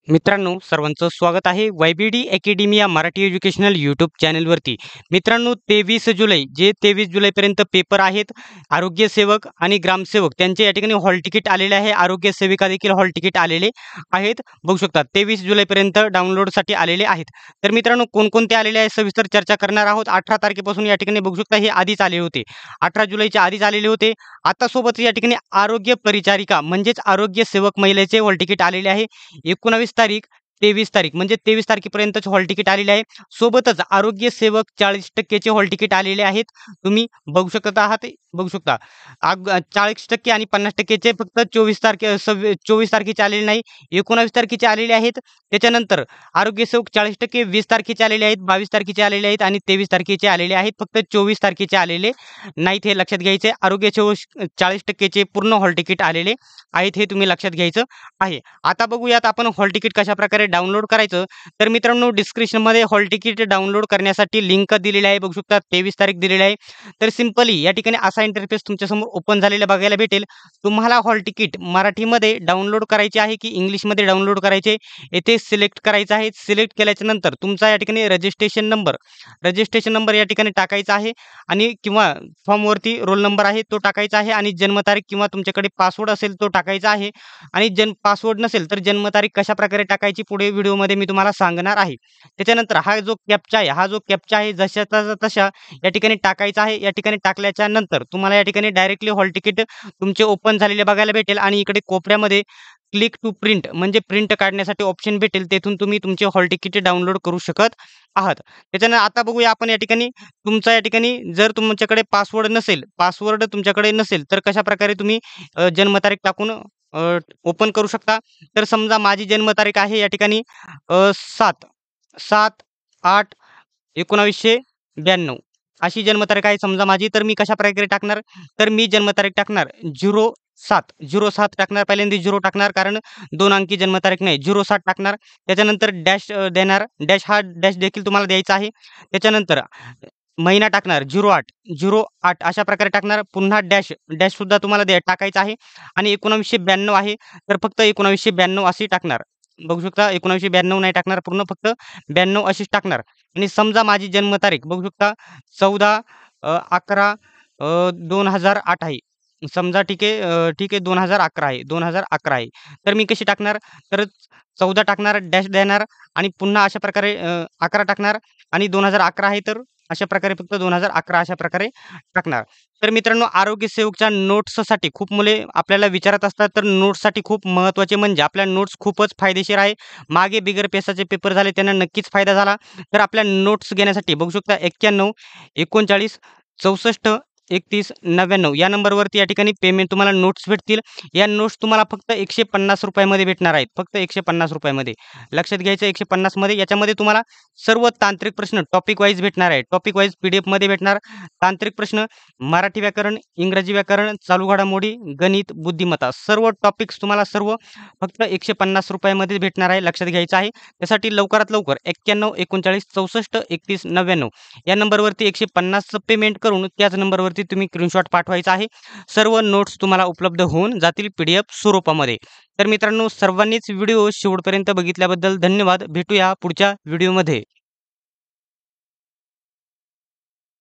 मित्रांनो, सर्वांचं स्वागत आहे वायबीडी अकॅडमी या मराठी एज्युकेशनल यूट्यूब चॅनलवरती. मित्रांनो, 23 जुलै जे 23 जुलैपर्यंत पेपर आहेत. आरोग्य सेवक आणि ग्रामसेवक त्यांचे या ठिकाणी हॉल तिकीट आलेले आहे. आरोग्य सेविका देखील हॉल तिकीट आलेले आहेत. बघू शकता 23 जुलैपर्यंत डाउनलोडसाठी आलेले आहेत. तर मित्रांनो, कोणकोणते आलेले आहे सविस्तर चर्चा करणार आहोत. 18 तारखेपासून या ठिकाणी बघू शकता हे आधीच आले होते. 18 जुलैच्या आधीच आलेले होते. आता सोबत या ठिकाणी आरोग्य परिचारिका म्हणजेच आरोग्य सेवक महिलेचे हॉल तिकीट आलेले आहे. 19 तारीख 23 तारीख म्हणजे 23 तारखेपर्यंतच हॉल तिकीट आलेले आहे. सोबतच आरोग्य सेवक 40% चे हॉल तिकीट आलेले आहेत. तुम्ही बघू शकत आहात, बघू शकता. 40% आणि 50% चे फक्त 24 तारखेचे आलेले नाही, 19 तारखेचे आलेले आहेत. त्याच्यानंतर आरोग्य सेवक 40% 20 तारखेचे आलेले आहेत, 22 तारखेचे आलेले आहेत आणि 23 तारखेचे आलेले आहेत. फक्त 24 तारखेचे आलेले नाहीत, हे लक्षात घ्यायचे. आरोग्य सेवक 40% चे पूर्ण हॉल तिकीट आलेले आहेत, हे तुम्ही लक्षात घ्यायचं आहे. आता बघूयात आपण हॉल तिकीट कशाप्रकारे डाउनलोड करायचं. तर मित्रांनो, डिस्क्रिप्शनमध्ये हॉल तिकीट डाउनलोड करण्यासाठी लिंक दिलेली आहे. बघू शकता 23 तारीख दिलेली आहे. तर सिंपली या ठिकाणी असा इंटरफेस तुमच्यासमोर ओपन झालेला बघायला भेटेल. तुम्हाला हॉल तिकीट मराठीमध्ये डाउनलोड करायचे आहे की इंग्लिशमध्ये डाउनलोड करायचे, येथे सिलेक्ट करायचं आहे. सिलेक्ट केल्याच्या नंतर तुमचा या ठिकाणी रजिस्ट्रेशन नंबर या ठिकाणी टाकायचा आहे आणि किंवा फॉर्मवरती रोल नंबर आहे तो टाकायचा आहे आणि जन्मतारीख किंवा तुमच्याकडे पासवर्ड असेल तो टाकायचा आहे. आणि पासवर्ड नसेल तर जन्मतारीख कशाप्रकारे टाकायची पुढे व्हिडिओमध्ये मी तुम्हाला सांगणार आहे. त्याच्यानंतर हा जो कॅप्चा आहे जशाचा तशा या ठिकाणी टाकायचा आहे. या ठिकाणी टाकल्याच्या नंतर तुम्हाला या ठिकाणी डायरेक्टली हॉल तिकीट तुमचे ओपन झालेले बघायला भेटेल आणि इकडे कोपऱ्यामध्ये क्लिक टू प्रिंट म्हणजे प्रिंट काढण्यासाठी ऑप्शन भेटेल. तेथून तुम्ही तुमचे हॉल तिकीट डाउनलोड करू शकत आहात. त्याच्यानंतर आता बघूया आपण या ठिकाणी तुमचा या ठिकाणी जर तुमच्याकडे पासवर्ड तुमच्याकडे नसेल तर कशाप्रकारे तुम्ही जन्मतारीख टाकून ओपन करू शकता. तर समजा माझी जन्मतारीख आहे या ठिकाणी 7/8/1992 अशी जन्मतारीख आहे समजा माझी. तर मी कशाप्रकारे टाकणार, तर मी जन्मतारीख टाकणार 07 टाकणार. पहिल्यांदा 0 टाकणार कारण 2 अंकी जन्मतारीख नाही, 07 टाकणार. त्याच्यानंतर डॅश देणार. हा डॅश देखील तुम्हाला द्यायचा आहे. त्याच्यानंतर महिना टाकणार 08 अशा प्रकारे टाकणार. पुन्हा डॅश सुद्धा तुम्हाला टाकायचा आहे आणि 1992 आहे तर फक्त 1992 अशी टाकणार. बघू शकता 1992 नाही टाकणार पूर्ण, फक्त 92 अशीच टाकणार. आणि समजा माझी जन्मतारीख बघू शकता 14/11/2008 आहे. समजा ठीक आहे 2011 आहे. तर मी कशी टाकणार, तर 14 टाकणार, डॅश देणार आणि पुन्हा अशा प्रकारे 11 टाकणार आणि 2011 आहे तर अशा प्रकारे फक्त 2011 अशा प्रकारे टाकणार. तर मित्रांनो, आरोग्य सेवकच्या नोट्ससाठी खूप मुले आपल्याला विचारत असतात. तर नोट्ससाठी खूप महत्त्वाचे म्हणजे आपल्या नोट्स खूपच फायदेशीर आहे. मागे बिगर पेसाचे पेपर झाले त्यांना नक्कीच फायदा झाला. तर आपल्या नोट्स घेण्यासाठी बघू शकता 91 39 64 31 99 या नंबरवरती या ठिकाणी पेमेंट तुम्हाला नोट्स भेटतील. या नोट्स तुम्हाला फक्त 150 रुपयामध्ये भेटणार आहेत. फक्त 150 रुपयामध्ये लक्षात घ्यायचं, 150 मध्ये. याच्यामध्ये तुम्हाला सर्व तांत्रिक प्रश्न टॉपिक वाईज भेटणार आहे. टॉपिक वाईज PDF मध्ये भेटणार. तांत्रिक प्रश्न, मराठी व्याकरण, इंग्रजी व्याकरण, चालू घडामोडी, गणित, बुद्धिमत्ता सर्व टॉपिक्स तुम्हाला सर्व फक्त 150 रुपयामध्ये भेटणार आहे. लक्षात घ्यायचं आहे. त्यासाठी लवकरात लवकर 91 39 64 31 99 या नंबरवरती 150 पेमेंट करून त्याच नंबरवरती तुम्ही स्क्रीनशॉट पाठवायचा आहे. सर्व नोट्स तुम्हाला उपलब्ध होऊन जातील PDF स्वरूपामध्ये. तर मित्रांनो, सर्वांनीच व्हिडिओ शेवटपर्यंत बघितल्याबद्दल धन्यवाद. भेटूया पुढच्या व्हिडिओमध्ये.